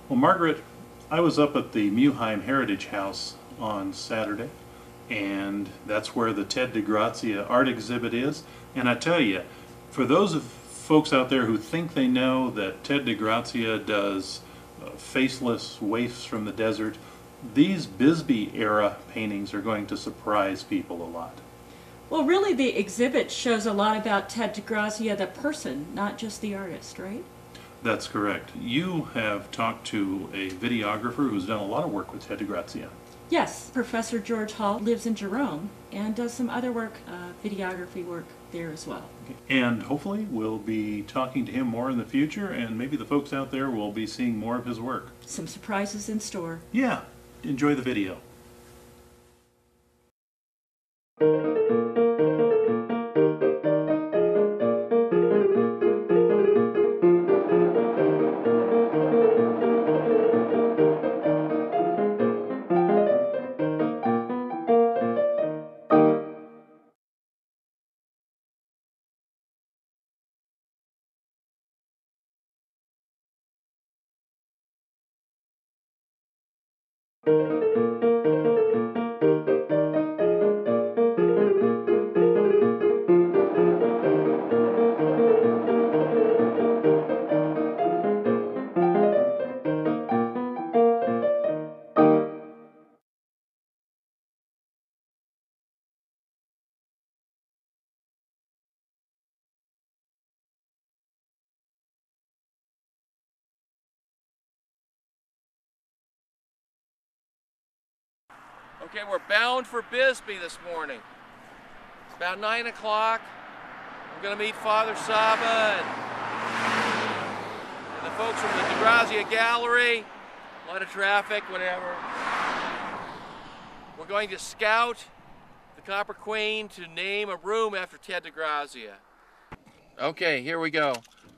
Well, Margaret, I was up at the Muheim Heritage House on Saturday, and that's where the Ted Degrazia art exhibit is. And I tell you, for those of folks out there who think they know that Ted Degrazia does faceless waifs from the desert, these Bisbee era paintings are going to surprise people a lot. Well, really the exhibit shows a lot about Ted Degrazia, the person, not just the artist, right? That's correct. You have talked to a videographer who's done a lot of work with Ted Degrazia. Yes, Professor George Hall lives in Jerome and does some other work, videography work there as well. And hopefully we'll be talking to him more in the future, and maybe the folks out there will be seeing more of his work. Some surprises in store. Yeah, enjoy the video. Okay, we're bound for Bisbee this morning. It's about 9 o'clock. We're going to meet Father Saba and the folks from the Degrazia Gallery. A lot of traffic, whatever. We're going to scout the Copper Queen to name a room after Ted Degrazia. Okay, here we go.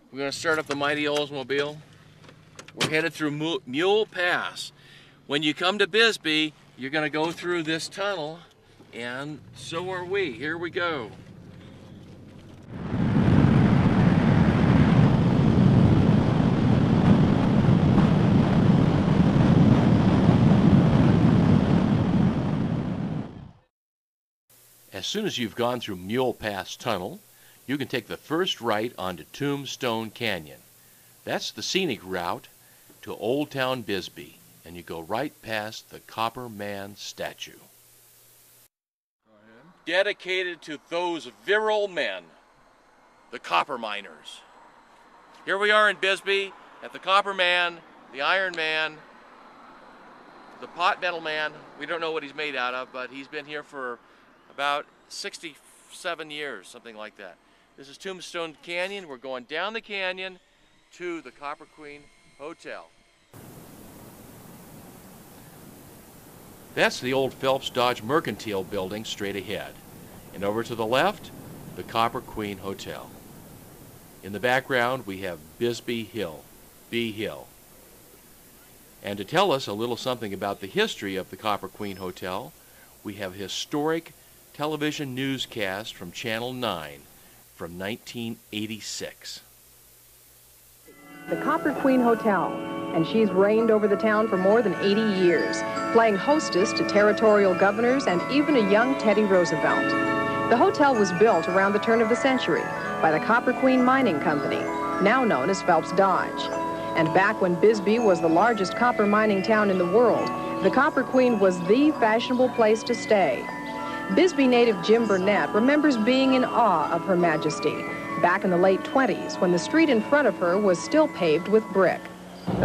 We're going to start up the mighty Oldsmobile. We're headed through Mule Pass. When you come to Bisbee, you're going to go through this tunnel, and so are we. Here we go. As soon as you've gone through Mule Pass Tunnel, you can take the first right onto Tombstone Canyon. That's the scenic route to Old Town Bisbee, and you go right past the Copper Man statue. Dedicated to those virile men, the copper miners. Here we are in Bisbee at the Copper Man, the Iron Man, the Pot Metal Man. We don't know what he's made out of, but he's been here for about 67 years, something like that. This is Tombstone Canyon. We're going down the canyon to the Copper Queen Hotel. That's the old Phelps Dodge Mercantile building straight ahead. And over to the left, the Copper Queen Hotel. In the background, we have Bisbee Hill, B Hill. And to tell us a little something about the history of the Copper Queen Hotel, we have a historic television newscast from Channel 9 from 1986. The Copper Queen Hotel, and she's reigned over the town for more than 80 years, playing hostess to territorial governors and even a young Teddy Roosevelt. The hotel was built around the turn of the century by the Copper Queen Mining Company, now known as Phelps Dodge. And back when Bisbee was the largest copper mining town in the world, the Copper Queen was the fashionable place to stay. Bisbee native Jim Burnett remembers being in awe of Her Majesty back in the late 20s when the street in front of her was still paved with brick.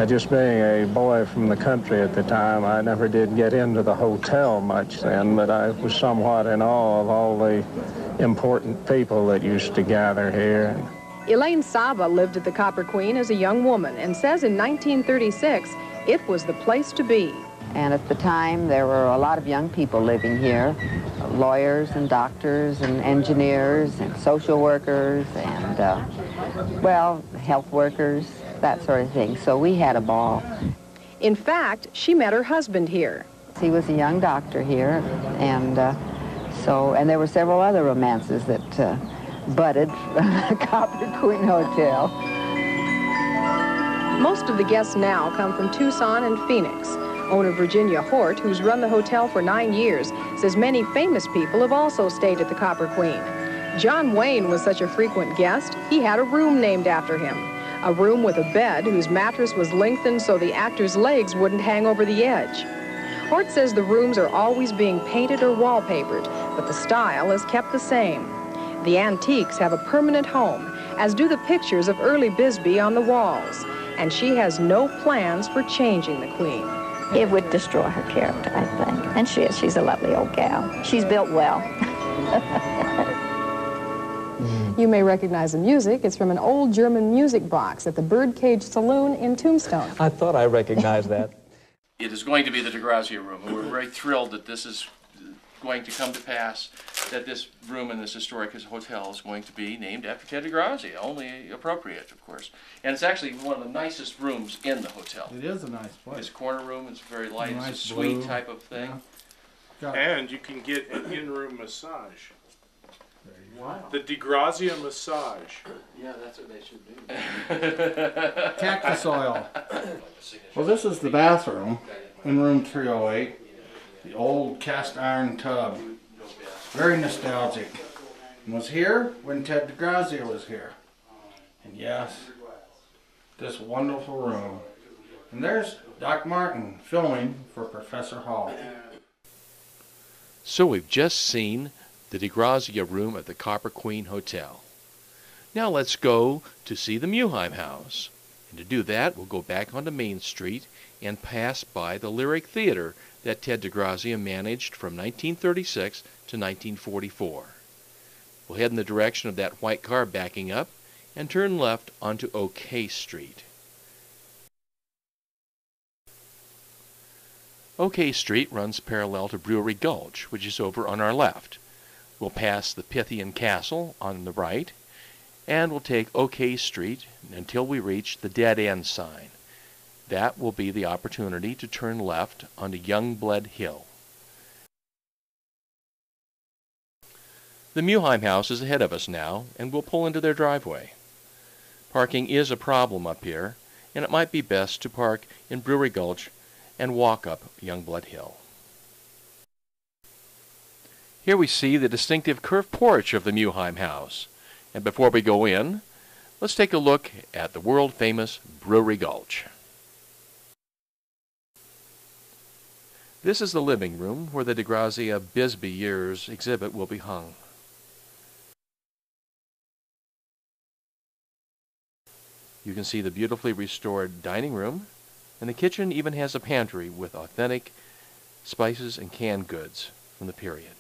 Just being a boy from the country at the time, I never did get into the hotel much then, but I was somewhat in awe of all the important people that used to gather here. Elaine Saba lived at the Copper Queen as a young woman and says in 1936 it was the place to be. And at the time, there were a lot of young people living here, lawyers and doctors and engineers and social workers and, well, health workers, that sort of thing. So we had a ball. In fact, she met her husband here. He was a young doctor here, and and there were several other romances that budded from the Copper Queen Hotel. Most of the guests now come from Tucson and Phoenix. Owner Virginia Hort, who's run the hotel for 9 years, says many famous people have also stayed at the Copper Queen. John Wayne was such a frequent guest, he had a room named after him. A room with a bed whose mattress was lengthened so the actor's legs wouldn't hang over the edge. Hort says the rooms are always being painted or wallpapered, but the style is kept the same. The antiques have a permanent home, as do the pictures of early Bisbee on the walls. And she has no plans for changing the Queen. It would destroy her character, I think. And she's a lovely old gal. She's built well. You may recognize the music. It's from an old German music box at the Birdcage Saloon in Tombstone. I thought I recognized that. It is going to be the Degrazia room, and we're very thrilled that this is going to come to pass, that this room in this historic hotel is going to be named after Ted Degrazia. Only appropriate, of course. And it's actually one of the nicest rooms in the hotel. It is a nice place. This corner room is very light. Nice it's a suite blue. type of thing. Yeah. And you can get an in-room massage. Wow. The Degrazia massage. Yeah, that's what they should do. Cactus oil. Well, this is the bathroom in room 308. The old cast iron tub. Very nostalgic. And was here when Ted Degrazia was here. And yes, this wonderful room. And there's Doc Martin filming for Professor Hall. So we've just seen the Degrazia room at the Copper Queen Hotel. Now let's go to see the Muheim house. And to do that, we'll go back onto Main Street and pass by the Lyric Theater that Ted Degrazia managed from 1936 to 1944. We'll head in the direction of that white car backing up and turn left onto OK Street. OK Street runs parallel to Brewery Gulch, which is over on our left. We'll pass the Pythian Castle on the right, and we'll take OK Street until we reach the Dead End sign. That will be the opportunity to turn left onto Youngblood Hill. The Muheim house is ahead of us now, and we'll pull into their driveway. Parking is a problem up here, and it might be best to park in Brewery Gulch and walk up Youngblood Hill. Here we see the distinctive curved porch of the Muheim house. And before we go in, let's take a look at the world-famous Brewery Gulch. This is the living room where the Degrazia Bisbee Years exhibit will be hung. You can see the beautifully restored dining room, and the kitchen even has a pantry with authentic spices and canned goods from the period.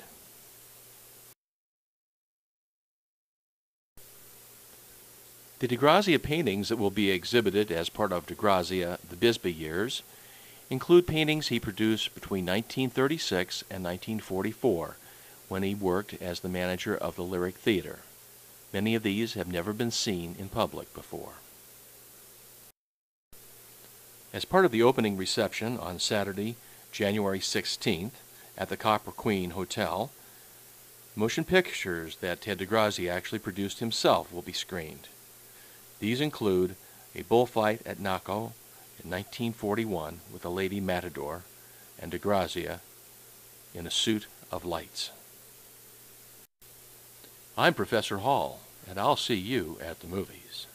The Degrazia paintings that will be exhibited as part of Degrazia the Bisbee Years include paintings he produced between 1936 and 1944 when he worked as the manager of the Lyric Theater. Many of these have never been seen in public before. As part of the opening reception on Saturday, January 16th at the Copper Queen Hotel, motion pictures that Ted Degrazia actually produced himself will be screened. These include a bullfight at Naco in 1941 with a lady matador and Degrazia in a suit of lights. I'm Professor Hall, and I'll see you at the movies.